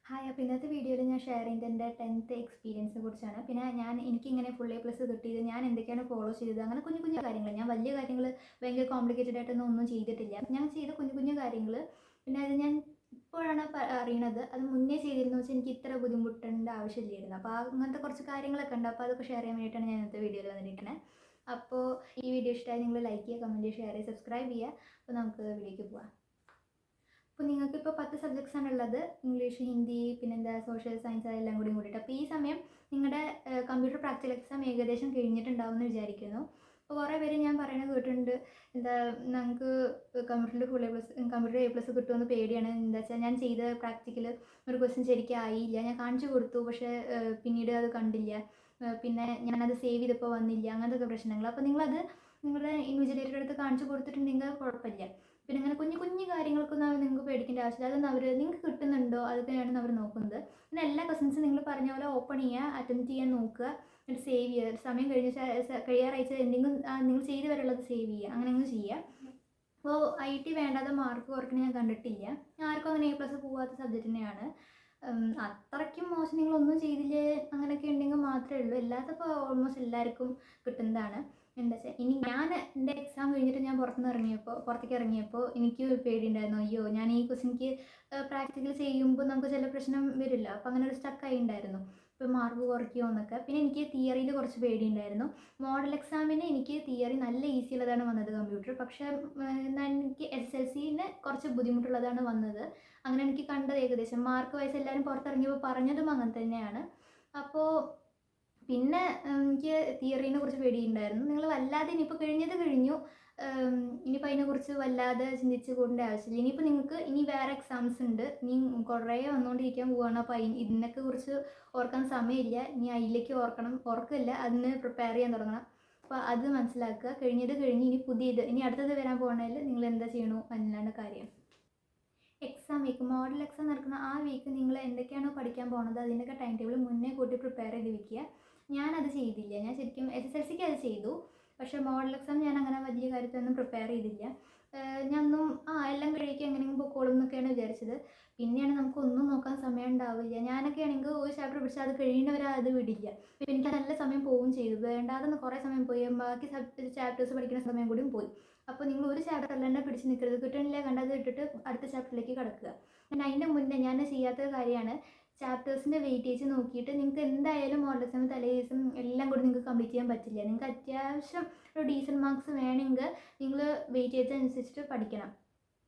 Hi. അപ്പോൾ ഇന്നത്തെ വീഡിയോയിൽ ഞാൻ ഷെയർ ചെയ്യുന്നത് എൻ്റെ 10th എക്സ്പീരിയൻസിനെ കുറിച്ചാണ്. പിന്നെ എനിക്കിങ്ങനെ ഫുൾ എ പ്ലസ് കിട്ടിയത് ഞാൻ എന്തൊക്കെയാണ് ഫോളോ ചെയ്തത്, അങ്ങനെ കുഞ്ഞു കുഞ്ഞു കാര്യങ്ങൾ. ഞാൻ വലിയ കാര്യങ്ങൾ ഭയങ്കര കോംപ്ലിക്കേറ്റഡ് ആയിട്ടൊന്നും ഒന്നും ചെയ്തിട്ടില്ല. ഞാൻ ചെയ്ത കുഞ്ഞു കുഞ്ഞു കാര്യങ്ങൾ, പിന്നെ അത് ഞാൻ ഇപ്പോഴാണ് അറിയണത്. അത് മുന്നേ ചെയ്തിരുന്നു വെച്ചാൽ എനിക്ക് ഇത്ര ബുദ്ധിമുട്ടേണ്ട ആവശ്യമില്ലായിരുന്നു. അപ്പോൾ അങ്ങനത്തെ കുറച്ച് കാര്യങ്ങളൊക്കെ ഉണ്ട്. അപ്പോൾ അതൊക്കെ ഷെയർ ചെയ്യാൻ വേണ്ടിയിട്ടാണ് ഞാൻ ഇന്നത്തെ വീഡിയോയിൽ വന്നിരിക്കുന്നത്. അപ്പോൾ ഈ വീഡിയോ ഇഷ്ടമായി നിങ്ങൾ ലൈക്ക് ചെയ്യുക, കമൻറ്റ് ചെയ്യുക, ഷെയർ ചെയ്യുക, സബ്സ്ക്രൈബ് ചെയ്യുക. അപ്പോൾ നമുക്ക് വീഡിയോയ്ക്ക് പോകാം. അപ്പോൾ നിങ്ങൾക്കിപ്പോൾ 10 സബ്ജക്ട്സ് ആണുള്ളത്. ഇംഗ്ലീഷ്, ഹിന്ദി, പിന്നെന്താ സോഷ്യൽ സയൻസ്, എല്ലാം കൂടിയിട്ട്. അപ്പോൾ ഈ സമയം നിങ്ങളുടെ കമ്പ്യൂട്ടർ പ്രാക്ടിക്കൽ എക്സാം ഏകദേശം കഴിഞ്ഞിട്ടുണ്ടാവും എന്ന് വിചാരിക്കുന്നു. അപ്പോൾ കുറേ പേര് ഞാൻ പറയുന്നത് കേട്ടിട്ടുണ്ട്, എന്താ നമുക്ക് കമ്പ്യൂട്ടറിൽ full A plus, computer A plus കിട്ടുമെന്ന് പേടിയാണ്. എന്താ വെച്ചാൽ ഞാൻ ചെയ്ത പ്രാക്ടിക്കൽ ഒരു ക്വസ്റ്റ്യൻ ശരിക്കും ആയില്ല. ഞാൻ കാണിച്ചു കൊടുത്തു, പക്ഷേ പിന്നീട് അത് കണ്ടില്ല. പിന്നെ ഞാനത് സേവ് ചെയ്തപ്പോൾ വന്നില്ല. അങ്ങനത്തെ പ്രശ്നങ്ങൾ. അപ്പോൾ നിങ്ങളത് നിങ്ങളുടെ ഇൻവിജിലേറ്ററുടെ അടുത്ത് കാണിച്ചു കൊടുത്തിട്ടുണ്ടെങ്കിൽ കുഴപ്പമില്ല. പിന്നെ ഇങ്ങനെ കുഞ്ഞു കുഞ്ഞു കാര്യങ്ങൾക്കൊന്നും നിങ്ങൾക്ക് പേടിക്കേണ്ട ആവശ്യമില്ല. അതൊന്നും അവർ നിങ്ങൾക്ക് കിട്ടുന്നുണ്ടോ അതൊക്കെയാണ് അവർ നോക്കുന്നത്. പിന്നെ എല്ലാ ക്വസ്റ്റ്യൻസും നിങ്ങൾ പറഞ്ഞ പോലെ ഓപ്പൺ ചെയ്യുക, അറ്റംപ്റ്റ് ചെയ്യാൻ നോക്കുക, എന്നിട്ട് സേവ് ചെയ്യുക. സമയം കഴിയാറാഴ്ച എന്തെങ്കിലും നിങ്ങൾ ചെയ്ത് വരെയുള്ളത് സേവ് ചെയ്യുക. അങ്ങനെ ചെയ്യുക. അപ്പോൾ IT വേണ്ടാതെ മാർക്ക് കുറയ്ക്കണ ഞാൻ കണ്ടിട്ടില്ല. ആർക്കും അങ്ങനെ A+ പോകാത്ത സബ്ജക്റ്റ് തന്നെയാണ്. അത്രയ്ക്കും മോശം നിങ്ങളൊന്നും ചെയ്തില്ലേ അങ്ങനെയൊക്കെ ഉണ്ടെങ്കിൽ മാത്രമേ ഉള്ളൂ. എല്ലാത്തപ്പോൾ ഓൾമോസ്റ്റ് എല്ലാവർക്കും കിട്ടുന്നതാണ്. എന്താ വെച്ചാൽ ഇനി ഞാൻ എൻ്റെ എക്സാം കഴിഞ്ഞിട്ട് ഞാൻ പുറത്തേക്ക് ഇറങ്ങിയപ്പോൾ എനിക്ക് പേടിയുണ്ടായിരുന്നു. അയ്യോ, ഞാൻ ഈ ക്വസ്റ്റ്യൻക്ക് പ്രാക്ടിക്കൽ ചെയ്യുമ്പോൾ നമുക്ക് ചില പ്രശ്നം വരില്ല. അപ്പോൾ അങ്ങനെ ഒരു സ്റ്റക്കായി ഉണ്ടായിരുന്നു. ഇപ്പോൾ മാർക്ക് കുറയ്ക്കുമോ എന്നൊക്കെ. പിന്നെ എനിക്ക് തിയറിയിൽ കുറച്ച് പേടിയുണ്ടായിരുന്നു. മോഡൽ എക്സാമിന് എനിക്ക് തിയറി നല്ല ഈസി ഉള്ളതാണ് വന്നത് കമ്പ്യൂട്ടർ. പക്ഷേ എനിക്ക് SSLCന് കുറച്ച് ബുദ്ധിമുട്ടുള്ളതാണ് വന്നത്. അങ്ങനെ എനിക്ക് കണ്ടത് ഏകദേശം മാർക്ക് വൈസ് എല്ലാവരും പുറത്തിറങ്ങിയപ്പോൾ പറഞ്ഞതും അങ്ങനെ തന്നെയാണ്. അപ്പോൾ പിന്നെ എനിക്ക് തിയറീനെ കുറിച്ച് പേടിയുണ്ടായിരുന്നു. നിങ്ങൾ വല്ലാതെ ഇനിയിപ്പോൾ കഴിഞ്ഞത് കഴിഞ്ഞു, ഇനിയിപ്പോൾ അതിനെക്കുറിച്ച് വല്ലാതെ ചിന്തിച്ച് കൂടേണ്ട ആവശ്യമില്ല. ഇനിയിപ്പോൾ നിങ്ങൾക്ക് ഇനി വേറെ എക്സാംസ് ഉണ്ട്, ഇനി കുറേ വന്നുകൊണ്ടിരിക്കാൻ പോവുകയാണ്. അപ്പോൾ ഇതിനൊക്കെ കുറിച്ച് ഓർക്കാൻ സമയമില്ല. ഇനി അതിലേക്ക് ഓർക്കില്ല, അതിന് പ്രിപ്പയർ ചെയ്യാൻ തുടങ്ങണം. അപ്പോൾ അത് മനസ്സിലാക്കുക. കഴിഞ്ഞത് കഴിഞ്ഞ് ഇനി അടുത്തത് വരാൻ പോകുന്നതിൽ നിങ്ങൾ എന്താ ചെയ്യണോ അതിനാണ് കാര്യം. എക്സാം വീക്ക്, മോഡൽ എക്സാം നടക്കുന്ന ആ വീക്ക് നിങ്ങൾ എന്തൊക്കെയാണോ പഠിക്കാൻ പോകുന്നത് അതിൻ്റെയൊക്കെ ടൈം ടേബിൾ മുന്നേ കൂട്ടി പ്രിപ്പയർ ചെയ്ത് വെക്കുക. ഞാനത് ചെയ്തില്ല. ഞാൻ ശരിക്കും SSLCക്ക് അത് ചെയ്തു. പക്ഷേ മോഡൽ എക്സാം ഞാൻ അങ്ങനെ വലിയ കാര്യത്തിലൊന്നും പ്രിപ്പയർ ചെയ്തില്ല. ഞാനൊന്നും എല്ലാം കഴിക്കുക എങ്ങനെയെങ്കിലും പൊക്കോളും എന്നൊക്കെയാണ് വിചാരിച്ചത്. പിന്നെയാണ് നമുക്കൊന്നും നോക്കാൻ സമയം ഉണ്ടാവില്ല. ഞാനൊക്കെ ആണെങ്കിൽ ഒരു ചാപ്റ്റർ പിടിച്ചാൽ അത് കഴിയുന്നവരെ അത് വിടില്ല. അപ്പോൾ എനിക്ക് നല്ല സമയം പോവുകയും ചെയ്തു. വേണ്ടാതെ കുറേ സമയം പോയി, ബാക്കി ചാപ്റ്റേഴ്സ് പഠിക്കുന്ന സമയം കൂടിയും പോയി. അപ്പോൾ നിങ്ങൾ ഒരു ചാപ്റ്ററിൽ തന്നെ പിടിച്ച് നിൽക്കരുത്. കിട്ടണില്ല കണ്ടത് ഇട്ടിട്ട് അടുത്ത ചാപ്റ്ററിലേക്ക് കടക്കുക. പിന്നെ അതിൻ്റെ മുന്നേ ഞാൻ ചെയ്യാത്ത കാര്യമാണ്, ചാപ്റ്റേഴ്സിൻ്റെ വെയിറ്റേജ് നോക്കിയിട്ട് നിങ്ങൾക്ക് എന്തായാലും മോഡൽ എക്സാം തലേ ദിവസം എല്ലാം കൂടി നിങ്ങൾക്ക് കംപ്ലീറ്റ് ചെയ്യാൻ പറ്റില്ല. നിങ്ങൾക്ക് അത്യാവശ്യം ഒരു ഡീസൻറ്റ് മാർക്സ് വേണമെങ്കിൽ നിങ്ങൾ വെയിറ്റേജ് അനുസരിച്ചിട്ട് പഠിക്കണം,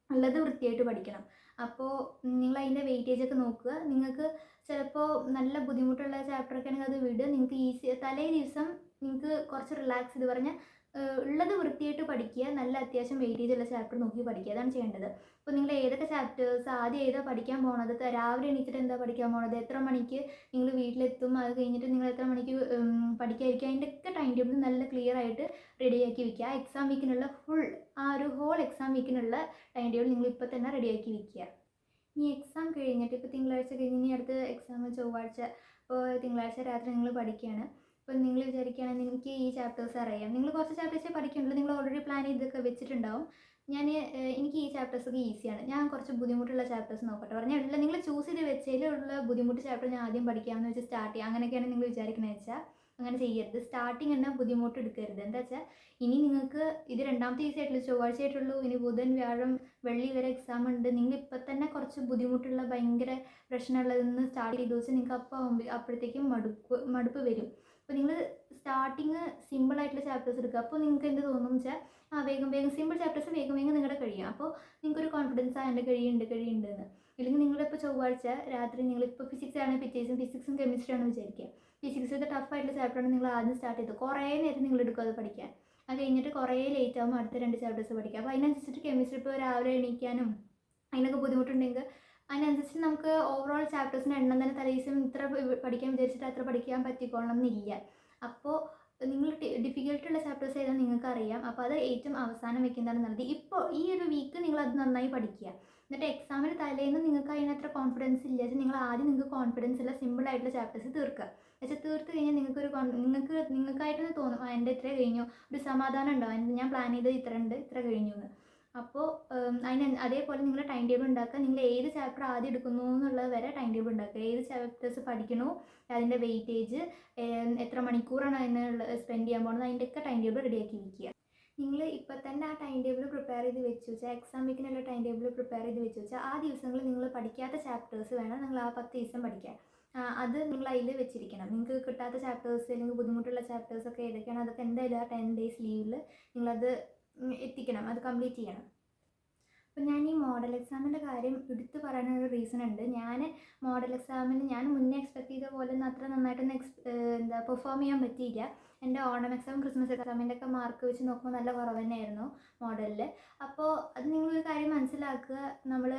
ഉള്ളത് വൃത്തിയായിട്ട് പഠിക്കണം. അപ്പോൾ നിങ്ങൾ അതിൻ്റെ വെയിറ്റേജ് ഒക്കെ നോക്കുക. നിങ്ങൾക്ക് ചിലപ്പോൾ നല്ല ബുദ്ധിമുട്ടുള്ള ചാപ്റ്ററൊക്കെ ആണെങ്കിൽ അത് വിടുക. നിങ്ങൾക്ക് ഈസി തലേ ദിവസം നിങ്ങൾക്ക് കുറച്ച് റിലാക്സ് ചെയ്ത് പറഞ്ഞാൽ ഉള്ളത് വൃത്തിയായിട്ട് പഠിക്കുക. നല്ല അത്യാവശ്യം വെയിറ്റേജ് ഉള്ള ചാപ്റ്റർ നോക്കി പഠിക്കുക. അതാണ് ചെയ്യേണ്ടത്. അപ്പോൾ നിങ്ങൾ ഏതൊക്കെ ചാപ്റ്റേഴ്സ് ആദ്യം ഏതാ പഠിക്കാൻ പോണത്, രാവിലെ എണീറ്റിട്ട് എന്താ പഠിക്കാൻ പോണത്, എത്ര മണിക്ക് നിങ്ങൾ വീട്ടിലെത്തും, അത് കഴിഞ്ഞിട്ട് നിങ്ങൾ എത്ര മണിക്ക് പഠിക്കാതിരിക്കുക, അതിൻ്റെയൊക്കെ ടൈം ടേബിൾ നല്ല ക്ലിയർ ആയിട്ട് റെഡിയാക്കി വെക്കുക. എക്സാം വീക്കിനുള്ള ഒരു ഹോൾ എക്സാം വീക്കിനുള്ള ടൈം ടേബിൾ നിങ്ങൾ ഇപ്പോൾ തന്നെ റെഡിയാക്കി വെക്കുക. ഇനി എക്സാം കഴിഞ്ഞിട്ട് ഇപ്പോൾ തിങ്കളാഴ്ച കഴിഞ്ഞ് ഇനി അടുത്ത എക്സാം ചൊവ്വാഴ്ച. അപ്പോൾ തിങ്കളാഴ്ച രാത്രി നിങ്ങൾ പഠിക്കുകയാണ്. അപ്പോൾ നിങ്ങൾ വിചാരിക്കുകയാണെങ്കിൽ എനിക്ക് ഈ ചാപ്റ്റേഴ്സ് അറിയാം. നിങ്ങൾ കുറച്ച് ചാപ്റ്റേഴ്സേ പഠിക്കുന്നുള്ളൂ. നിങ്ങൾ ഓൾറെഡി പ്ലാൻ ചെയ്തൊക്കെ വെച്ചിട്ടുണ്ടാവും. എനിക്ക് ഈ ചാപ്റ്റേഴ്സൊക്കെ ഈസിയാണ്. ഞാൻ കുറച്ച് ബുദ്ധിമുട്ടുള്ള ചാപ്റ്റേഴ്സ് നോക്കട്ടെ പറഞ്ഞാൽ നിങ്ങൾ ചൂസ് ചെയ്ത് വെച്ചതിലുള്ള ബുദ്ധിമുട്ട് ചാപ്റ്റർ ഞാൻ ആദ്യം പഠിക്കാമെന്ന് വെച്ച് സ്റ്റാർട്ട് ചെയ്യുക. അങ്ങനെയൊക്കെയാണ് നിങ്ങൾ വിചാരിക്കണമെന്ന് വെച്ചാൽ അങ്ങനെ ചെയ്യരുത്. സ്റ്റാർട്ടിങ് തന്നെ ബുദ്ധിമുട്ട് എടുക്കരുത്. എന്താ വെച്ചാൽ ഇനി നിങ്ങൾക്ക് ഇത് രണ്ടാമത്തെ ഈസി ആയിട്ടുള്ളൂ, ചൊവ്വാഴ്ച ആയിട്ടുള്ളൂ. ഇനി ബുധൻ, വ്യാഴം, വെള്ളി വരെ എക്സാം ഉണ്ട്. നിങ്ങൾ ഇപ്പം തന്നെ കുറച്ച് ബുദ്ധിമുട്ടുള്ള ഭയങ്കര പ്രശ്നമുള്ളതെന്ന് സ്റ്റാർട്ട് ചെയ്ത് വെച്ചാൽ നിങ്ങൾക്ക് അപ്പോഴത്തേക്കും മടുപ്പ് വരും. അപ്പോൾ നിങ്ങൾ സ്റ്റാർട്ടിങ് സിമ്പിളായിട്ടുള്ള ചാപ്റ്റേഴ്സ് എടുക്കുക. അപ്പോൾ നിങ്ങൾക്ക് എന്ത് തോന്നും വെച്ചാൽ വേഗം സിമ്പിൾ ചാപ്റ്റേഴ്സ് വേഗം നിങ്ങളുടെ കഴിയും. അപ്പോൾ നിങ്ങൾക്കൊരു കോൺഫിഡൻസ് എൻ്റെ കഴിയുന്നുണ്ടെന്ന്. ഇല്ലെങ്കിൽ നിങ്ങളിപ്പോൾ ചൊവ്വാഴ്ച രാത്രി നിങ്ങളിപ്പോൾ ഫിസിക്സ് ആണ് പിറ്റേ ദിവസം ഫിസിക്സും കെമിസ്ട്രി ആണെന്ന് വിചാരിക്കുക. ഫിസിക്സിലത്തെ ടഫായിട്ടുള്ള ചാപ്റ്ററാണ് നിങ്ങൾ ആദ്യം സ്റ്റാർട്ട് ചെയ്തത്. കുറേ നേരം നിങ്ങൾ എടുക്കും അത് പഠിക്കാൻ. അത് കഴിഞ്ഞിട്ട് കുറേ ലേറ്റ് ആകുമ്പോൾ അടുത്ത 2 ചാപ്റ്റേഴ്സ് പഠിക്കുക. അപ്പോൾ അതിനനുസരിച്ചിട്ട് കെമിസ്ട്രി ഇപ്പോൾ രാവിലെ എണീക്കാനും അതിനൊക്കെ ബുദ്ധിമുട്ടുണ്ടെങ്കിൽ അതിനനുസരിച്ച് നമുക്ക് ഓവറോൾ ചാപ്റ്റേഴ്സിന് എണ്ണം തന്നെ തലേദിവസം ഇത്ര പഠിക്കാൻ വിചാരിച്ചിട്ട് അത്ര പഠിക്കാൻ പറ്റിക്കോളണം എന്നില്ല. അപ്പോൾ നിങ്ങൾ ഡിഫിക്കൽട്ടുള്ള ചാപ്റ്റേഴ്സ് ഏതാണെന്ന് നിങ്ങൾക്ക് അറിയാം. അപ്പോൾ അത് ഏറ്റവും അവസാനം വെക്കുന്നതാണ് നല്ലത്. ഇപ്പോൾ ഈ ഒരു വീക്ക് നിങ്ങൾ അത് നന്നായി പഠിക്കുക. എന്നിട്ട് എക്സാമിന് തലേന്ന് നിങ്ങൾക്ക് അതിനത്ര കോൺഫിഡൻസ് ഇല്ല വെച്ചാൽ നിങ്ങൾ ആദ്യം നിങ്ങൾക്ക് കോൺഫിഡൻസ് ഉള്ള സിമ്പിളായിട്ടുള്ള ചാപ്റ്റേഴ്സ് തീർക്കുക. പക്ഷേ തീർത്ത് കഴിഞ്ഞാൽ നിങ്ങൾക്കായിട്ടൊന്ന് തോന്നും എൻ്റെ ഇത്ര കഴിഞ്ഞു, ഒരു സമാധാനം ഉണ്ടാവും, ഞാൻ പ്ലാൻ ചെയ്തത് ഇത്ര കഴിഞ്ഞു എന്ന്. അപ്പോൾ അതേപോലെ നിങ്ങൾ ടൈം ടേബിൾ ഉണ്ടാക്കുക. നിങ്ങൾ ഏത് ചാപ്റ്റർ ആദ്യം എടുക്കുന്നു എന്നുള്ളത് വരെ ടൈം ടൈം ടേബിൾ ഉണ്ടാക്കുക. ഏത് ചാപ്റ്റേഴ്സ് പഠിക്കണോ, അതിൻ്റെ വെയിറ്റേജ്, എത്ര മണിക്കൂറാണ് അതിന് സ്പെൻഡ് ചെയ്യാൻ പോകുന്നത്, അതിൻ്റെയൊക്കെ ടൈം ടേബിൾ റെഡിയാക്കി വയ്ക്കുക. നിങ്ങൾ ഇപ്പം തന്നെ ആ ടൈം ടേബിൾ പ്രിപ്പയർ ചെയ്ത് വെച്ച് വെച്ചാൽ, എക്സാം വീക്കിനുള്ള ടൈം ടേബിൾ പ്രിപ്പയർ ചെയ്ത് വെച്ച് വെച്ചാൽ, ആ ദിവസങ്ങളിൽ നിങ്ങൾ പഠിക്കാത്ത ചാപ്റ്റേഴ്സ് വേണം നിങ്ങൾ ആ 10 ദിവസം പഠിക്കാൻ. അത് നിങ്ങൾ അതിൽ വെച്ചിരിക്കണം. നിങ്ങൾക്ക് കിട്ടാത്ത ചാപ്റ്റേഴ്സ് അല്ലെങ്കിൽ ബുദ്ധിമുട്ടുള്ള ചാപ്റ്റേഴ്സൊക്കെ ഏതൊക്കെയാണ്, അതൊക്കെ എന്തായാലും ആ 10 days ലീവിൽ നിങ്ങളത് എത്തിക്കണം, അത് കംപ്ലീറ്റ് ചെയ്യണം. അപ്പോൾ ഞാൻ ഈ മോഡൽ എക്സാമിൻ്റെ കാര്യം എടുത്ത് പറയാനൊരു റീസൺ ഉണ്ട്. ഞാൻ മോഡൽ എക്സാമിന് ഞാൻ മുന്നേ എക്സ്പെക്ട് ചെയ്ത പോലെ ഒന്നും അത്ര നന്നായിട്ടൊന്നും പെർഫോം ചെയ്യാൻ പറ്റിയില്ല. എൻ്റെ ഓണം എക്സാം ക്രിസ്മസ് എക്സാമിൻ്റെ ഒക്കെ മാർക്ക് വെച്ച് നോക്കുമ്പോൾ നല്ല കുറവ് തന്നെയായിരുന്നു മോഡലിൽ. അപ്പോൾ അത് നിങ്ങളൊരു കാര്യം മനസ്സിലാക്കുക, നമ്മൾ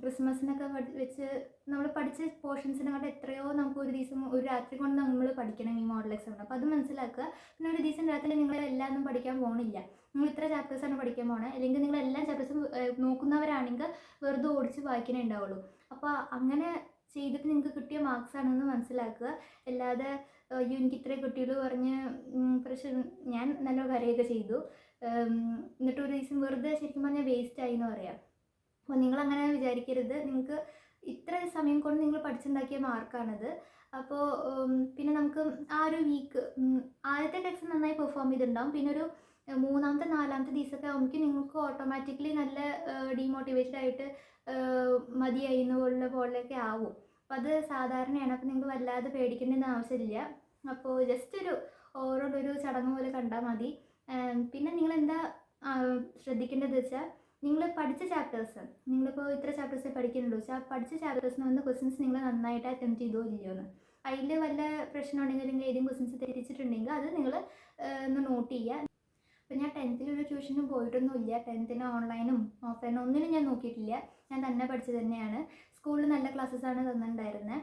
ക്രിസ്മസിനൊക്കെ വെച്ച് നമ്മൾ പഠിച്ച പോർഷൻസിനെക്കാട്ട് എത്രയോ നമുക്ക് ഒരു ദിവസം ഒരു രാത്രി കൊണ്ട് നമ്മൾ പഠിക്കണം ഈ മോഡൽ എക്സാമിന്. അപ്പോൾ അത് മനസ്സിലാക്കുക. പിന്നെ ഒരു ദിവസം രാത്രി നിങ്ങൾ എല്ലാം ഒന്നും പഠിക്കാൻ പോകണില്ല. നിങ്ങൾ ഇത്ര ചാപ്റ്റേഴ്സാണ് പഠിക്കാൻ പോകണത്, അല്ലെങ്കിൽ നിങ്ങൾ എല്ലാ ചാപ്റ്റേഴ്സും നോക്കുന്നവരാണെങ്കിൽ വെറുതെ ഓടിച്ച് വായിക്കാനേ ഉണ്ടാവുള്ളൂ. അപ്പോൾ അങ്ങനെ ചെയ്തിട്ട് നിങ്ങൾക്ക് കിട്ടിയ മാർക്സ് ആണെന്ന് മനസ്സിലാക്കുക. അല്ലാതെ അയ്യോ എനിക്ക് ഇത്രേ കിട്ടിയുള്ളൂ പറഞ്ഞ് പക്ഷെ ഞാൻ നല്ല കാര്യമൊക്കെ ചെയ്തു, എന്നിട്ട് ഒരു ദിവസം വെറുതെ ശരിക്കും പറഞ്ഞാൽ വേസ്റ്റ് ആയി എന്ന് പറയാം. അപ്പോൾ നിങ്ങളങ്ങനെ വിചാരിക്കരുത്. നിങ്ങൾക്ക് ഇത്ര സമയം കൊണ്ട് നിങ്ങൾ പഠിച്ചുണ്ടാക്കിയ മാർക്കാണത്. അപ്പോൾ പിന്നെ നമുക്ക് ആ ഒരു വീക്ക് ആദ്യത്തെ ടെക്സ്റ്റ് നന്നായി പെർഫോം ചെയ്തിട്ടുണ്ടാവും. പിന്നെ ഒരു മൂന്നാമത്തെ നാലാമത്തെ ദിവസമൊക്കെ ആകുമ്പോൾ നിങ്ങൾക്ക് ഓട്ടോമാറ്റിക്കലി നല്ല ഡീമോട്ടിവേറ്റഡ് ആയിട്ട് മതിയായി എന്നുള്ള പോലെയൊക്കെ ആവും. അപ്പോൾ അത് സാധാരണയാണ്. അപ്പോൾ നിങ്ങൾ വല്ലാതെ പേടിക്കേണ്ടെന്ന് ആവശ്യമില്ല. അപ്പോൾ ജസ്റ്റ് ഓരോരു ചടങ്ങ് പോലെ കണ്ടാൽ മതി. പിന്നെ നിങ്ങളെന്താ ശ്രദ്ധിക്കേണ്ടത് വെച്ചാൽ, നിങ്ങൾ പഠിച്ച ചാപ്റ്റേഴ്സ്, നിങ്ങളിപ്പോൾ ഇത്ര ചാപ്റ്റേഴ്സേ പഠിക്കുന്നുള്ളൂ വെച്ചാൽ പഠിച്ച ചാപ്റ്റേഴ്സിന് വന്ന ക്വസ്റ്റ്യൻസ് നിങ്ങൾ നന്നായിട്ട് അറ്റംപ്റ്റ് ചെയ്തോ ഇല്ലയോ എന്ന്. അതിൽ വല്ല പ്രശ്നമുണ്ടെങ്കിൽ അല്ലെങ്കിൽ ഏതെങ്കിലും ക്വസ്റ്റ്യൻസ് തെറ്റിച്ചിട്ടുണ്ടെങ്കിൽ അത് നിങ്ങൾ ഒന്ന് നോട്ട് ചെയ്യുക. അപ്പോൾ ഞാൻ 10th ഒരു ട്യൂഷനും പോയിട്ടൊന്നുമില്ല. 10th ഓൺലൈനും ഓഫ്ലൈനും ഒന്നിനും ഞാൻ നോക്കിയിട്ടില്ല. ഞാൻ തന്നെ പഠിച്ചത് തന്നെയാണ്. സ്കൂളിൽ നല്ല ക്ലാസ്സസാണ് തന്നിട്ടുണ്ടായിരുന്നത്.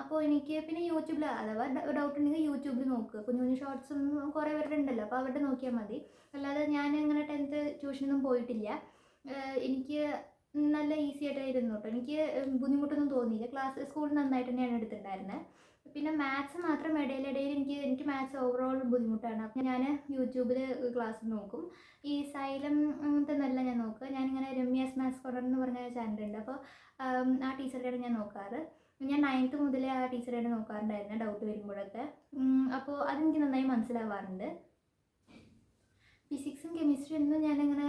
അപ്പോൾ എനിക്ക് പിന്നെ യൂട്യൂബിൽ അഥവാ ഡൗട്ട് ഉണ്ടെങ്കിൽ യൂട്യൂബിൽ നോക്കുക. കുഞ്ഞു ഷോർട്സും കുറേ പേരുടെ ഉണ്ടല്ലോ, അപ്പോൾ അവരുടെ നോക്കിയാൽ മതി. അല്ലാതെ ഞാൻ അങ്ങനെ 10th ട്യൂഷനൊന്നും പോയിട്ടില്ല. എനിക്ക് നല്ല ഈസി ആയിട്ടായിരുന്നു കേട്ടോ. എനിക്ക് ബുദ്ധിമുട്ടൊന്നും തോന്നിയില്ല. സ്കൂളിൽ നന്നായിട്ട് തന്നെയാണ് എടുത്തിട്ടുണ്ടായിരുന്നത്. പിന്നെ മാത്സ് മാത്രം ഇടയിൽ എനിക്ക് മാത്സ് ഓവറോൾ ബുദ്ധിമുട്ടാണ്. അപ്പോൾ ഞാൻ യൂട്യൂബിൽ ക്ലാസ് നോക്കും. ഈ സൈലം അങ്ങനത്തെ നല്ല ഞാൻ നോക്കുക. ഞാനിങ്ങനെ രമ്യാസ് മാത്സ് കോർണർ എന്ന് പറഞ്ഞ ചാനലുണ്ട്. അപ്പോൾ ആ ടീച്ചറുടെയാണ് ഞാൻ നോക്കാറ്. ഞാൻ 9th മുതലേ ആ ടീച്ചറുടെ നോക്കാറുണ്ടായിരുന്നു ഡൗട്ട് വരുമ്പോഴൊക്കെ. അപ്പോൾ അതെനിക്ക് നന്നായി മനസ്സിലാവാറുണ്ട്. ഫിസിക്സും കെമിസ്ട്രി ഒന്നും ഞാനങ്ങനെ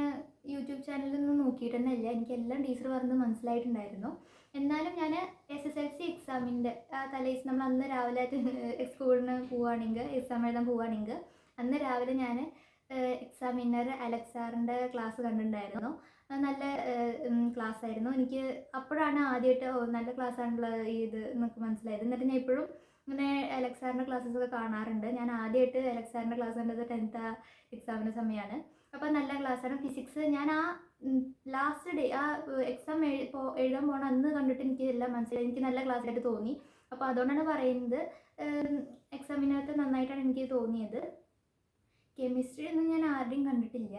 യൂട്യൂബ് ചാനലിലൊന്നും നോക്കിയിട്ട് തന്നെ ഇല്ല. എനിക്കെല്ലാം ടീച്ചർ പറഞ്ഞത് മനസ്സിലായിട്ടുണ്ടായിരുന്നു. എന്നാലും ഞാൻ SSLC എക്സാമിൻ്റെ തലേദിവസം നമ്മൾ അന്ന് രാവിലെ സ്കൂളിന് പോവുകയാണെങ്കിൽ, എക്സാം എഴുതാൻ പോവുകയാണെങ്കിൽ അന്ന് രാവിലെ ഞാൻ എക്സാമിനർ അലക്സ് സാറിൻ്റെ ക്ലാസ് കണ്ടിട്ടുണ്ടായിരുന്നു. നല്ല ക്ലാസ് ആയിരുന്നു. എനിക്ക് അപ്പോഴാണ് ആദ്യമായിട്ട് നല്ല ക്ലാസ് ആണുള്ള ഇത് എന്നൊക്കെ മനസ്സിലായത്. എന്നിട്ട് ഞാൻ ഇപ്പോഴും ഇങ്ങനെ അലക്സ് സാറിൻ്റെ ക്ലാസ്സസൊക്കെ കാണാറുണ്ട്. ഞാൻ ആദ്യമായിട്ട് അലക്സ് സാറിൻ്റെ ക്ലാസ് കണ്ടത് 10th എക്സാമിൻ്റെ സമയമാണ്. അപ്പോൾ നല്ല ക്ലാസ്സാണ്. ഫിസിക്സ് ഞാൻ ആ ലാസ്റ്റ് ഡേ ആ എക്സാം എഴുതാൻ പോകണം അന്ന് കണ്ടിട്ട് എനിക്ക് എല്ലാം മനസ്സിലായി. എനിക്ക് നല്ല ക്ലാസ്സായിട്ട് തോന്നി. അപ്പോൾ അതുകൊണ്ടാണ് പറയുന്നത് എക്സാമിനകത്ത് നന്നായിട്ടാണ് എനിക്ക് തോന്നിയത്. കെമിസ്ട്രി ഒന്നും ഞാൻ ആരുടെയും കണ്ടിട്ടില്ല.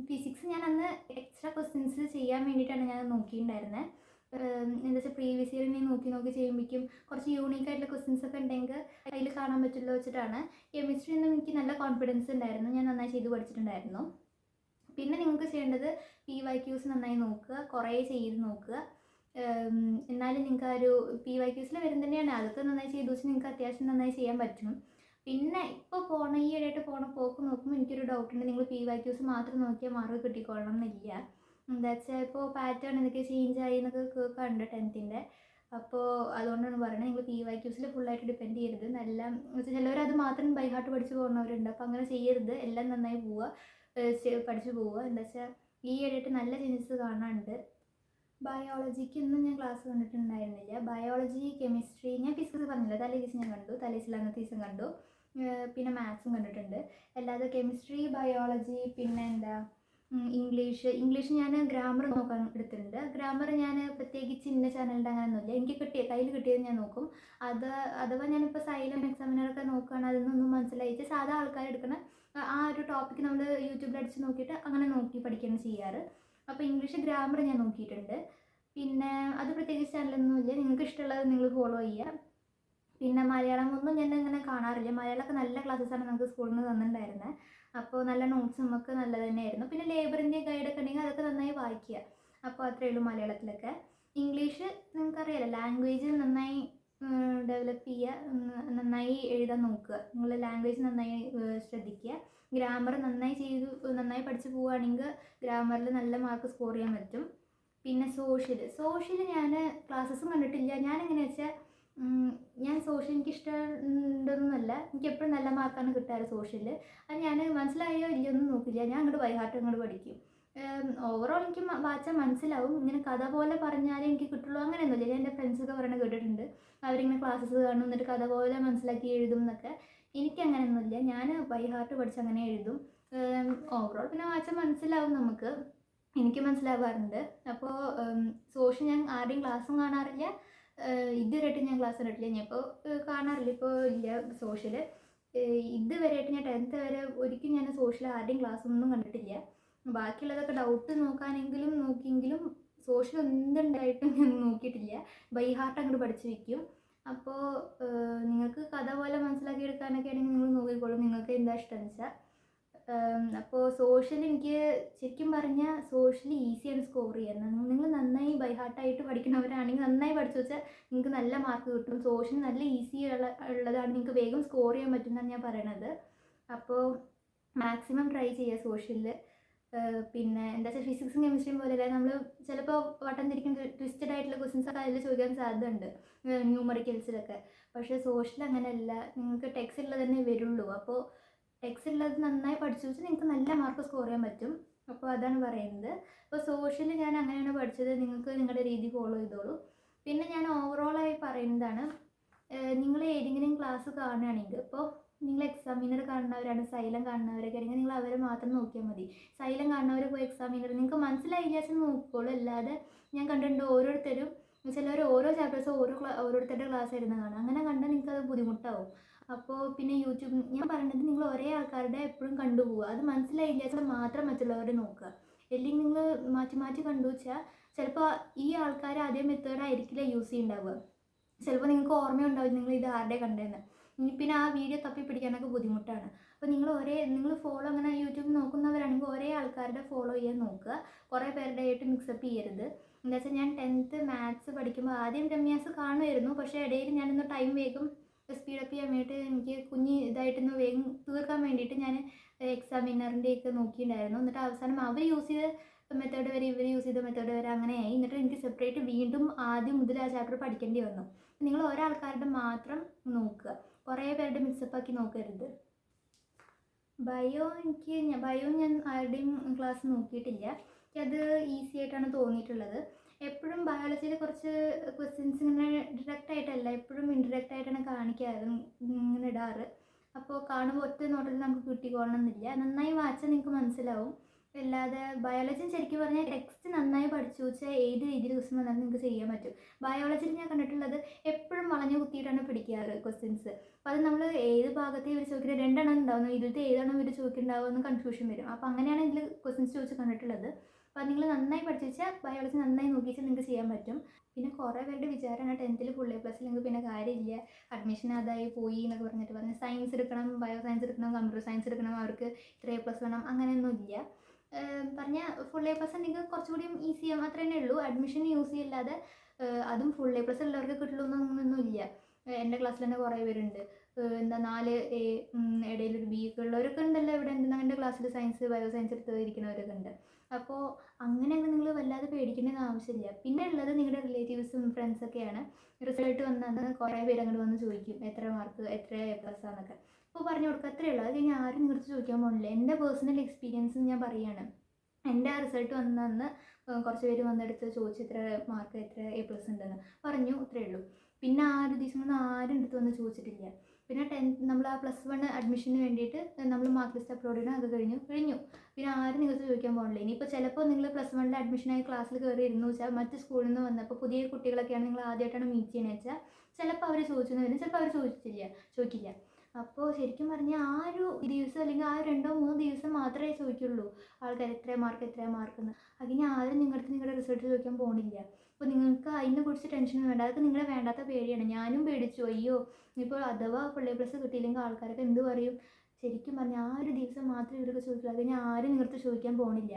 ഫിസിക്സ് ഞാൻ അന്ന് എക്സ്ട്രാ ക്വസ്റ്റ്യൻസ് ചെയ്യാൻ വേണ്ടിയിട്ടാണ് ഞാൻ നോക്കിയിട്ടുണ്ടായിരുന്നത്. എന്താ വെച്ചാൽ പ്രീവിയസ് ഇയർ നീ നോക്കി ചെയ്യുമ്പോഴേക്കും കുറച്ച് യൂണീക്കായിട്ടുള്ള ക്വസ്റ്റ്യൻസ് ഒക്കെ ഉണ്ടെങ്കിൽ അതിൽ കാണാൻ പറ്റുമല്ലോ വെച്ചിട്ടാണ്. കെമിസ്ട്രി ഒന്നും എനിക്ക് നല്ല കോൺഫിഡൻസ് ഉണ്ടായിരുന്നു. ഞാൻ നന്നായി ചെയ്ത് പഠിച്ചിട്ടുണ്ടായിരുന്നു. പിന്നെ നിങ്ങൾക്ക് ചെയ്യേണ്ടത് PYQs നന്നായി നോക്കുക, കുറേ ചെയ്ത് നോക്കുക. എന്നാലും നിങ്ങൾക്ക് ആ ഒരു PYQസിൽ വരും തന്നെയാണ്. അതൊക്കെ നന്നായി ചെയ്തു വെച്ചാൽ നിങ്ങൾക്ക് അത്യാവശ്യം നന്നായി ചെയ്യാൻ പറ്റും. പിന്നെ ഇപ്പോൾ ഈയിടെയായിട്ട് പോക്ക് നോക്കുമ്പോൾ എനിക്കൊരു ഡൗട്ടുണ്ട്. നിങ്ങൾ PYQs മാത്രം നോക്കിയാൽ മാർക്ക് കിട്ടിക്കൊള്ളണം എന്നില്ല. എന്താ വെച്ചാൽ ഇപ്പോൾ പാറ്റേൺ എന്തൊക്കെ ചേഞ്ച് ആയി എന്നൊക്കെ കേൾക്കാറുണ്ട് 10th. അപ്പോൾ അതുകൊണ്ടാണ് പറയുന്നത് നിങ്ങൾ PYQസിൽ ഫുള്ളായിട്ട് ഡിപ്പെൻഡ് ചെയ്യരുത്. നല്ല ചിലവരത് മാത്രം ബൈ ഹാർട്ട് പഠിച്ച് പോകുന്നവരുണ്ട്. അപ്പോൾ അങ്ങനെ ചെയ്യരുത്. എല്ലാം നന്നായി പഠിച്ചു പോവുക. എന്താ വെച്ചാൽ ഈയിടെയായിട്ട് നല്ല ചേഞ്ചസ് കാണാനുണ്ട്. ബയോളജിക്കൊന്നും ഞാൻ ക്ലാസ് കണ്ടിട്ടുണ്ടായിരുന്നില്ല. ബയോളജി, കെമിസ്ട്രി, ഞാൻ ഫിസിക്സ് പറഞ്ഞില്ല, തലേ ദിവസം ഞാൻ കണ്ടു, തലേദിവസം അങ്ങനത്തെ ദിവസം കണ്ടു. പിന്നെ മാത്സും കണ്ടിട്ടുണ്ട്. അല്ലാതെ കെമിസ്ട്രി, ബയോളജി, പിന്നെ ഇംഗ്ലീഷ് ഞാൻ ഗ്രാമർ നോക്കാൻ എടുത്തിട്ടുണ്ട്. ഗ്രാമർ ഞാൻ പ്രത്യേകിച്ച് ഇന്ന ചാനലിൻ്റെ അങ്ങനെയൊന്നുമില്ല. എനിക്ക് കയ്യിൽ കിട്ടിയത് ഞാൻ നോക്കും. അഥവാ ഞാനിപ്പോൾ സൈലം എക്സാമിനറൊക്കെ നോക്കുകയാണ്, അതൊന്നും മനസ്സിലായിട്ട് സാധാ ആൾക്കാർ എടുക്കുന്ന ആ ഒരു ടോപ്പിക്ക് നമ്മൾ യൂട്യൂബിൽ അടിച്ച് നോക്കിയിട്ട് അങ്ങനെ നോക്കി പഠിക്കുകയാണ് ചെയ്യാറ്. അപ്പോൾ ഇംഗ്ലീഷ് ഗ്രാമർ ഞാൻ നോക്കിയിട്ടുണ്ട്. പിന്നെ അത് പ്രത്യേകിച്ച് ചാനലൊന്നുമില്ല, നിങ്ങൾക്ക് ഇഷ്ടമുള്ളത് നിങ്ങൾ ഫോളോ ചെയ്യുക. പിന്നെ മലയാളം ഒന്നും ഞാൻ അങ്ങനെ കാണാറില്ല. മലയാളമൊക്കെ നല്ല ക്ലാസ്സസാണ് നമുക്ക് സ്കൂളിൽ നിന്ന് തന്നിട്ടുണ്ടായിരുന്നത്. അപ്പോൾ നല്ല നോട്ട്സും ഒക്കെ നല്ലത് തന്നെയായിരുന്നു. പിന്നെ ലേബറിൻ്റെ ഗൈഡൊക്കെ ഉണ്ടെങ്കിൽ അതൊക്കെ നന്നായി വായിക്കുക. അപ്പോൾ അത്രയേ ഉള്ളൂ മലയാളത്തിലൊക്കെ. ഇംഗ്ലീഷ് നിങ്ങൾക്കറിയാലോ, ലാംഗ്വേജ് നന്നായി ഡെവലപ്പ് ചെയ്യുക, നന്നായി എഴുതാൻ നോക്കുക, നിങ്ങൾ ലാംഗ്വേജ് നന്നായി ശ്രദ്ധിക്കുക. ഗ്രാമർ നന്നായി പഠിച്ച് പോവുകയാണെങ്കിൽ ഗ്രാമറിൽ നല്ല മാർക്ക് സ്കോർ ചെയ്യാൻ പറ്റും. പിന്നെ സോഷ്യൽ ഞാൻ ക്ലാസ്സസും കണ്ടിട്ടില്ല. ഞാൻ എങ്ങനെയാ വെച്ചാൽ ഞാൻ സോഷ്യൽ എനിക്ക് ഇഷ്ടമുണ്ടെന്നല്ല, എനിക്ക് എപ്പോഴും നല്ല മാർക്കാണ് കിട്ടാറ് സോഷ്യലിൽ. അത് ഞാൻ മനസ്സിലായോ ഇല്ലയോ ഒന്നും നോക്കില്ല, ഞാൻ അങ്ങോട്ട് ബൈഹാർട്ട് അങ്ങോട്ട് പഠിക്കും. ഓവറോൾ എനിക്ക് വായിച്ചാൽ മനസ്സിലാവും. ഇങ്ങനെ കഥ പോലെ പറഞ്ഞാലേ എനിക്ക് കിട്ടുള്ളൂ അങ്ങനെയൊന്നുമില്ല. ഞാൻ എൻ്റെ ഫ്രണ്ട്സൊക്കെ പറയണത് കേട്ടിട്ടുണ്ട്, അവരിങ്ങനെ ക്ലാസ്സസ് കാണും എന്നിട്ട് കഥ പോലെ മനസ്സിലാക്കി എഴുതും എന്നൊക്കെ. എനിക്കങ്ങനെയൊന്നുമില്ല, ഞാൻ ബൈഹാർട്ട് പഠിച്ച് അങ്ങനെ എഴുതും. ഓവറോൾ പിന്നെ വായിച്ചാൽ മനസ്സിലാവും നമുക്ക്, എനിക്ക് മനസ്സിലാവാറുണ്ട്. അപ്പോൾ സോഷ്യൽ ഞാൻ ആരുടെയും ക്ലാസ്സും കാണാറില്ല, ഇതുവരെയായിട്ട് ഞാൻ ക്ലാസ് കണ്ടിട്ടില്ല. ഞാൻ ഇപ്പോൾ കാണാറില്ല, ഇപ്പോൾ ഇല്ല സോഷ്യൽ. ഇതുവരെയായിട്ട് ഞാൻ 10th വരെ ഒരിക്കലും ഞാൻ സോഷ്യൽ ആരുടെയും ക്ലാസ്സൊന്നും കണ്ടിട്ടില്ല. ബാക്കിയുള്ളതൊക്കെ ഡൗട്ട് നോക്കിയെങ്കിലും സോഷ്യൽ എന്തുണ്ടായിട്ടും ഞാൻ നോക്കിയിട്ടില്ല. ബൈഹാർട്ട് അങ്ങോട്ട് പഠിച്ച് വയ്ക്കും. അപ്പോൾ നിങ്ങൾക്ക് കഥ പോലെ മനസ്സിലാക്കി എടുക്കാനൊക്കെ ആണെങ്കിൽ നിങ്ങൾ നോക്കിക്കോളും, നിങ്ങൾക്ക് എന്താ ഇഷ്ടമെന്ന് വെച്ചാൽ. അപ്പോൾ സോഷ്യൽ എനിക്ക് ശരിക്കും പറഞ്ഞാൽ സോഷ്യൽ ഈസിയാണ് സ്കോർ ചെയ്യാൻ. നിങ്ങൾ നന്നായി ബൈഹാർട്ടായിട്ട് പഠിക്കുന്നവരാണെങ്കിൽ നന്നായി പഠിച്ചു വെച്ചാൽ നിങ്ങൾക്ക് നല്ല മാർക്ക് കിട്ടും. സോഷ്യൽ നല്ല ഈസി ഉള്ളതാണ്, നിങ്ങൾക്ക് വേഗം സ്കോർ ചെയ്യാൻ പറ്റുമെന്നാണ് ഞാൻ പറയണത്. അപ്പോൾ മാക്സിമം ട്രൈ ചെയ്യുക സോഷ്യലിൽ. പിന്നെ എന്താ വെച്ചാൽ ഫിസിക്സും കെമിസ്ട്രിയും പോലെയല്ല, നമ്മൾ ചിലപ്പോൾ വട്ടം തിരിക്കുന്ന ട്വിസ്റ്റഡ് ആയിട്ടുള്ള ക്വസ്റ്റ്യൻസൊക്കെ അതിൽ ചോദിക്കാൻ സാധ്യതയുണ്ട് ന്യൂമറിക്കൽസിലൊക്കെ. പക്ഷേ സോഷ്യൽ അങ്ങനെയല്ല, നിങ്ങൾക്ക് ടെക്സ്റ്റ് ഉള്ളത് തന്നെ വരുള്ളൂ. അപ്പോൾ ടെക്സ്റ്റ് ഉള്ളത് നന്നായി പഠിച്ചു വെച്ചാൽ നിങ്ങൾക്ക് നല്ല മാർക്ക് സ്കോർ ചെയ്യാൻ പറ്റും. അപ്പോൾ അതാണ് പറയുന്നത്. അപ്പോൾ സോഷ്യൽ ഞാൻ അങ്ങനെയാണ് പഠിച്ചത്, നിങ്ങൾക്ക് നിങ്ങളുടെ രീതി ഫോളോ ചെയ്തോളൂ. പിന്നെ ഞാൻ ഓവറോളായി പറയുന്നതാണ്, നിങ്ങൾ ഏതെങ്കിലും ക്ലാസ് കാണുകയാണെങ്കിൽ, ഇപ്പോൾ നിങ്ങൾ എക്സാമിനർ കാണുന്നവരാണ്, സൈലം കാണുന്നവരൊക്കെ ആണെങ്കിൽ നിങ്ങൾ അവരെ മാത്രം നോക്കിയാൽ മതി. സൈലം കാണുന്നവർ പോയി എക്സാമിനർ നിങ്ങൾക്ക് മനസ്സിലായില്ല വെച്ചാൽ നോക്കിക്കോളൂ. അല്ലാതെ ഞാൻ കണ്ടിട്ടുണ്ട് ഓരോരുത്തരും ചിലവർ ഓരോ ചാപ്റ്റേഴ്സും ഓരോരുത്തരുടെ ക്ലാസ് ആയിരുന്നു കാണുക, അങ്ങനെ കണ്ടാൽ നിങ്ങൾക്ക് അത് ബുദ്ധിമുട്ടാവും. അപ്പോൾ പിന്നെ യൂട്യൂബ് ഞാൻ പറയുന്നത്, നിങ്ങൾ ഒരേ ആൾക്കാരുടെ എപ്പോഴും കണ്ടുപോവുക, അത് മനസ്സിലായില്ല വെച്ചാൽ മാത്രം മറ്റുള്ളവരെ നോക്കുക. അല്ലെങ്കിൽ നിങ്ങൾ മാറ്റി കണ്ടു വെച്ചാൽ ചിലപ്പോൾ ഈ ആൾക്കാർ അതേ മെത്തേഡായിരിക്കില്ല യൂസ് ചെയ്യുന്നുണ്ടാവുക. ചിലപ്പോൾ നിങ്ങൾക്ക് ഓർമ്മയുണ്ടാവും നിങ്ങൾ ഇത് ആരുടെ കണ്ടതെന്ന്. പിന്നെ ആ വീഡിയോ തപ്പി പിടിക്കാനൊക്കെ ബുദ്ധിമുട്ടാണ്. അപ്പോൾ നിങ്ങൾ ഫോളോ അങ്ങനെ യൂട്യൂബ് നോക്കുന്നവരാണെങ്കിൽ ഒരേ ആൾക്കാരുടെ ഫോളോ ചെയ്യാൻ നോക്കുക, കുറേ പേരുടെ ആയിട്ട് മിക്സപ്പ് ചെയ്യരുത്. എന്താ വെച്ചാൽ ഞാൻ 10th മാത്സ് പഠിക്കുമ്പോൾ ആദ്യം രമ്യാസ് കാണുമായിരുന്നു, പക്ഷേ ഇടയിൽ ഞാനൊന്ന് ടൈം വേഗം സ്പീഡപ്പ് ചെയ്യാൻ വേണ്ടിയിട്ട് എനിക്ക് ഇതായിട്ടൊന്ന് വേഗം തീർക്കാൻ വേണ്ടിയിട്ട് ഞാൻ എക്സാമിനറിൻ്റെയൊക്കെ നോക്കിയിട്ടുണ്ടായിരുന്നു. എന്നിട്ട് അവസാനം അവർ യൂസ് ചെയ്ത മെത്തേഡ് വരെ ഇവർ യൂസ് ചെയ്ത മെത്തേഡ് വരെ അങ്ങനെയായി. എന്നിട്ട് എനിക്ക് സെപ്പറേറ്റ് വീണ്ടും ആദ്യം മുതൽ ആ ചാപ്റ്റർ പഠിക്കേണ്ടി വന്നു. നിങ്ങൾ ഒരാൾക്കാരുടെ മാത്രം നോക്കുക, കുറേ പേരുടെ മിക്സപ്പാക്കി നോക്കരുത്. ബയോ ഞാൻ ആരുടെയും ക്ലാസ് നോക്കിയിട്ടില്ല, എനിക്കത് ഈസി ആയിട്ടാണ് തോന്നിയിട്ടുള്ളത്. എപ്പോഴും ബയോളജിയിൽ കുറച്ച് ക്വസ്റ്റ്യൻസ് ഇങ്ങനെ ഡിറക്റ്റ് ആയിട്ടല്ല, എപ്പോഴും ഇൻഡിറക്റ്റ് ആയിട്ടാണ് കാണിക്കാറ്, ഇങ്ങനെ ഇടാറ്. അപ്പോൾ കാണുമ്പോൾ ഒറ്റ നോട്ടത്തിൽ നമുക്ക് കിട്ടിക്കൊള്ളണമെന്നില്ല, നന്നായി വായിച്ചാൽ നിങ്ങൾക്ക് മനസ്സിലാവും. അല്ലാതെ ബയോളജി ശരിക്കും പറഞ്ഞാൽ ടെക്സ്റ്റ് നന്നായി പഠിച്ചു വെച്ചാൽ ഏത് രീതിയിൽ ക്വസ്റ്റ്യൻ വന്നാലും നിങ്ങൾക്ക് ചെയ്യാൻ പറ്റും. ബയോളജിയിൽ ഞാൻ കണ്ടിട്ടുള്ളത് എപ്പോഴും വളഞ്ഞു കുത്തിയിട്ടാണ് പിടിക്കാറ് ക്വസ്റ്റ്യൻസ്. അപ്പോൾ അത് നമ്മൾ ഏത് ഭാഗത്തെ ഇവർ ചോദിക്കുന്നത്, രണ്ടെണ്ണം ഉണ്ടാവുന്നു, ഇതിലത്തെ ഏതാണോ ഇവർ ചോദിക്കുന്നുണ്ടാവുമെന്ന് കൺഫ്യൂഷൻ വരും. അപ്പോൾ അങ്ങനെയാണ് ഇതിൽ ക്വസ്റ്റ്യൻസ് ചോദിച്ച് കണ്ടിട്ടുള്ളത്. അപ്പോൾ നിങ്ങൾ നന്നായി പഠിച്ചു വെച്ചാൽ ബയോളജി നന്നായി നോക്കിച്ചാൽ നിങ്ങൾക്ക് ചെയ്യാൻ പറ്റും. പിന്നെ കുറേ പേരുടെ വിചാരമാണ് 10th ഫുൾ A+ അല്ലെങ്കിൽ പിന്നെ കാര്യമില്ല, അഡ്മിഷൻ അതായി പോയി എന്നൊക്കെ പറഞ്ഞ് സയൻസ് എടുക്കണം, ബയോ സയൻസ് എടുക്കണം, കമ്പ്യൂട്ടർ സയൻസ് എടുക്കണം, അവർക്ക് ഇത്ര A+ വേണം, അങ്ങനെയൊന്നുമില്ല. പറഞ്ഞാൽ ഫുൾ A+ ഉണ്ടെങ്കിൽ കുറച്ചുകൂടിയും ഈസിയാകും, അത്ര തന്നെ ഉള്ളൂ. അഡ്മിഷൻ യൂസ് ചെയ്യില്ലാതെ അതും ഫുൾ A+ ഉള്ളവർക്ക് കിട്ടുള്ളൂ എന്നൊന്നുമില്ല. എൻ്റെ ക്ലാസ്സിൽ തന്നെ കുറേ പേരുണ്ട്, എന്താ 4A ഇടയിലൊരു B ഒക്കെ ഉള്ളവരൊക്കെ ഉണ്ടല്ലോ ഇവിടെ. എൻ്റെ ക്ലാസ്സിൽ സയൻസ് ബയോ സയൻസ് എടുത്ത് ഇരിക്കുന്നവരൊക്കെ ഉണ്ട്. അപ്പോൾ അങ്ങനെയൊക്കെ നിങ്ങൾ വല്ലാതെ പേടിക്കേണ്ട ആവശ്യമില്ല. പിന്നെ ഉള്ളത് നിങ്ങളുടെ റിലേറ്റീവ്സും ഫ്രണ്ട്സൊക്കെയാണ്. റിസൾട്ട് വന്നത് കുറേ പേര് അങ്ങോട്ട് വന്ന് ചോദിക്കും എത്ര മാർക്ക്, എത്ര A+ ആണെന്നൊക്കെ. അപ്പോൾ പറഞ്ഞു കൊടുക്കുക, അത്രയേ ഉള്ളൂ. അത് കഴിഞ്ഞാൽ ആരും നിങ്ങൾക്ക് ചോദിക്കാൻ പോകുന്നില്ല. എൻ്റെ പേഴ്സണൽ എക്സ്പീരിയൻസ് ഞാൻ പറയുകയാണ്. എൻ്റെ ആ റിസൾട്ട് വന്നന്ന് കുറച്ച് പേര് വന്നെടുത്ത് ചോദിച്ചു എത്ര മാർക്ക്, എത്ര A+ ഉണ്ടെന്ന് പറഞ്ഞു, അത്രയേ ഉള്ളൂ. പിന്നെ ആ ഒരു ദിവസം കൊണ്ട് ആരും എടുത്ത് വന്ന് ചോദിച്ചിട്ടില്ല. പിന്നെ 10th നമ്മൾ ആ +1 അഡ്മിഷന് വേണ്ടിയിട്ട് നമ്മൾ മാർക്ക് ലിസ്റ്റ് അപ്ലോഡ് ചെയ്യണം, അത് കഴിഞ്ഞു. പിന്നെ ആരും നിങ്ങൾക്ക് ചോദിക്കാൻ പോകണില്ല. ഇനിയിപ്പോൾ ചിലപ്പോൾ നിങ്ങൾ +1 അഡ്മിഷനായി ക്ലാസ്സിൽ കയറി ഇരുന്നു വെച്ചാൽ മറ്റ് സ്കൂളിൽ നിന്ന് വന്നപ്പോൾ പുതിയ കുട്ടികളൊക്കെയാണ് നിങ്ങൾ ആദ്യമായിട്ടാണ് മീറ്റ് ചെയ്യുന്നത് വെച്ചാൽ ചിലപ്പോൾ അവർ ചോദിച്ചെന്ന് വരും, ചിലപ്പോൾ അവർ ചോദിക്കില്ല. അപ്പോൾ ശരിക്കും പറഞ്ഞാൽ ആ ഒരു ദിവസം അല്ലെങ്കിൽ ആ 2-3 ദിവസം മാത്രമേ ചോദിക്കുള്ളൂ ആൾക്കാർ എത്ര മാർക്കെന്ന്. അതിന് ആരും നിങ്ങളുടെ റിസൾട്ട് ചോദിക്കാൻ പോകണില്ല. അപ്പോൾ നിങ്ങൾക്ക് അതിനെ കുറിച്ച് ടെൻഷൻ വേണ്ട, അതൊക്കെ നിങ്ങളെ വേണ്ടാത്ത പേടിയാണ്. ഞാനും പേടിച്ചു, അയ്യോ ഇപ്പോൾ അഥവാ ഫുൾ A+ കിട്ടിയില്ലെങ്കിൽ ആൾക്കാരൊക്കെ എന്ത് പറയും. ശരിക്കും പറഞ്ഞാൽ ആ ഒരു ദിവസം മാത്രമേ ഇവരൊക്കെ ചോദിക്കുള്ളൂ, അതിന് ആരും നിങ്ങൾക്ക് ചോദിക്കാൻ പോകണില്ല.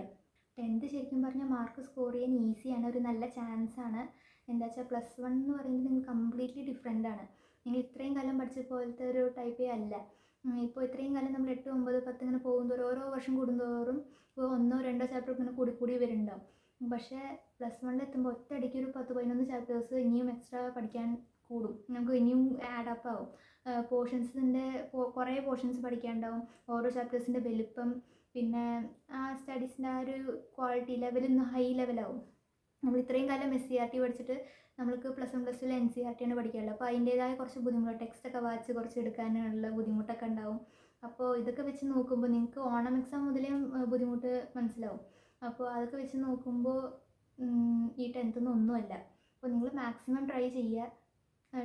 10th ശരിക്കും പറഞ്ഞാൽ മാർക്ക് സ്കോർ ചെയ്യാൻ ഈസിയാണ്, ഒരു നല്ല ചാൻസാണ്. എന്താ വെച്ചാൽ +1 എന്ന് പറയുന്നത് നിങ്ങൾ കംപ്ലീറ്റ്ലി ഡിഫറെൻ്റ് ആണ്. നിങ്ങൾ ഇത്രയും കാലം പഠിച്ച പോലത്തെ ഒരു ടൈപ്പേ അല്ല. ഇപ്പോൾ ഇത്രയും കാലം നമ്മൾ 8, 9, 10 ഇങ്ങനെ പോകുന്തോറും ഓരോ വർഷം കൂടുന്തോറും ഇപ്പോൾ 1, 2 ചാപ്റ്റർ ഇങ്ങനെ കൂടി വരുന്നുണ്ടാവും. പക്ഷേ +1 എത്തുമ്പോൾ ഒറ്റയടിക്ക് ഒരു 10, 11 ചാപ്റ്റേഴ്സ് ഇനിയും എക്സ്ട്രാ പഠിക്കാൻ കൂടും. നമുക്ക് ഇനിയും ആഡപ്പ് ആവും. പോർഷൻസിൻ്റെ കുറേ പോർഷൻസ് പഠിക്കാനുണ്ടാവും. ഓരോ ചാപ്റ്റേഴ്സിൻ്റെ വലുപ്പം, പിന്നെ ആ സ്റ്റഡീസിൻ്റെ ആ ഒരു ക്വാളിറ്റി ലെവൽ ഇന്ന് ഹൈ ലെവലാവും. നമ്മൾ ഇത്രയും കാലം SCERT പഠിച്ചിട്ട് നമ്മൾക്ക് +1, +2 NCERT ആണ് പഠിക്കാനുള്ളത്. അപ്പോൾ അതിൻ്റേതായ കുറച്ച് ബുദ്ധിമുട്ട്, ടെക്സ്റ്റൊക്കെ വായിച്ച് കുറച്ച് എടുക്കാനുള്ള ബുദ്ധിമുട്ടൊക്കെ ഉണ്ടാവും. അപ്പോൾ ഇതൊക്കെ വെച്ച് നോക്കുമ്പോൾ നിങ്ങൾക്ക് ഓണം എക്സാം മുതലേ ബുദ്ധിമുട്ട് മനസ്സിലാവും. അപ്പോൾ അതൊക്കെ വെച്ച് നോക്കുമ്പോൾ ഈ 10th ഒന്നുമല്ല. അപ്പോൾ നിങ്ങൾ മാക്സിമം ട്രൈ ചെയ്യുക.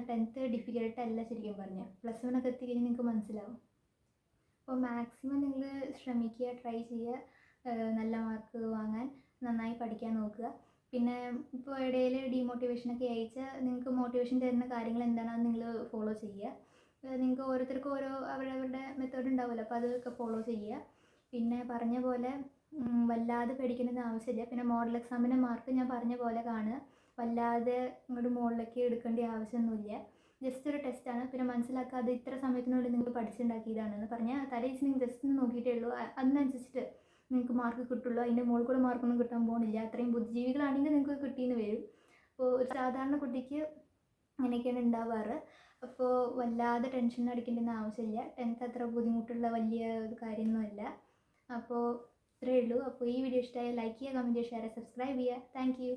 10th ഡിഫിക്കൽട്ട് അല്ല ശരിക്കും പറഞ്ഞാൽ. +1 ഒക്കെ എത്തിക്കഴിഞ്ഞാൽ നിങ്ങൾക്ക് മനസ്സിലാവും. അപ്പോൾ മാക്സിമം നിങ്ങൾ ശ്രമിക്കുക, ട്രൈ ചെയ്യുക, നല്ല മാർക്ക് വാങ്ങാൻ നന്നായി പഠിക്കാൻ നോക്കുക. പിന്നെ ഇപ്പോൾ ഇടയിൽ ഡീമോട്ടിവേഷനൊക്കെ അയച്ചാൽ നിങ്ങൾക്ക് മോട്ടിവേഷൻ തരുന്ന കാര്യങ്ങൾ എന്താണെന്ന് നിങ്ങൾ ഫോളോ ചെയ്യുക. നിങ്ങൾക്ക് ഓരോരുത്തർക്കും അവരവരുടെ മെത്തേഡ് ഉണ്ടാവുമല്ലോ, അപ്പോൾ അതൊക്കെ ഫോളോ ചെയ്യുക. പിന്നെ പറഞ്ഞ പോലെ വല്ലാതെ പേടിക്കേണ്ട ആവശ്യമില്ല. പിന്നെ മോഡൽ എക്സാമിൻ്റെ മാർക്ക് ഞാൻ പറഞ്ഞ പോലെ കാണുക. വല്ലാതെ ഇങ്ങോട്ട് മുകളിലേക്ക് എടുക്കേണ്ട ആവശ്യമൊന്നുമില്ല. ജസ്റ്റ് ഒരു ടെസ്റ്റാണ്. പിന്നെ മനസ്സിലാക്കുക അത് ഇത്ര സമയത്തിനുള്ളിൽ നിങ്ങൾ പഠിച്ചുണ്ടാക്കിയതാണെന്ന് പറഞ്ഞാൽ തലേദിവസം നിങ്ങൾ ജസ്റ്റ് ഒന്ന് നോക്കിയിട്ടേ ഉള്ളൂ. അതിനനുസരിച്ചിട്ട് നിങ്ങൾക്ക് മാർക്ക് കിട്ടുള്ളൂ. അതിൻ്റെ മുകളിൽ കൂടെ മാർക്കൊന്നും കിട്ടാൻ പോകുന്നില്ല. അത്രയും ബുദ്ധിജീവികളാണെങ്കിൽ നിങ്ങൾക്ക് കിട്ടിയെന്ന് വരും. അപ്പോൾ ഒരു സാധാരണ കുട്ടിക്ക് അങ്ങനെയൊക്കെയാണ് ഉണ്ടാവാറ്. അപ്പോൾ വല്ലാതെ ടെൻഷൻ അടിക്കേണ്ടെന്ന് ആവശ്യമില്ല. 10th അത്ര ബുദ്ധിമുട്ടുള്ള വലിയ ഒരു കാര്യമൊന്നുമല്ല. അപ്പോൾ ഇത്രയേ ഉള്ളൂ. അപ്പോൾ ഈ വീഡിയോ ഇഷ്ടമായി ലൈക്ക് ചെയ്യുക, കമൻറ്റ് ചെയ്യുക, ഷെയർ ചെയ്യുക, സബ്സ്ക്രൈബ് ചെയ്യുക. Thank you.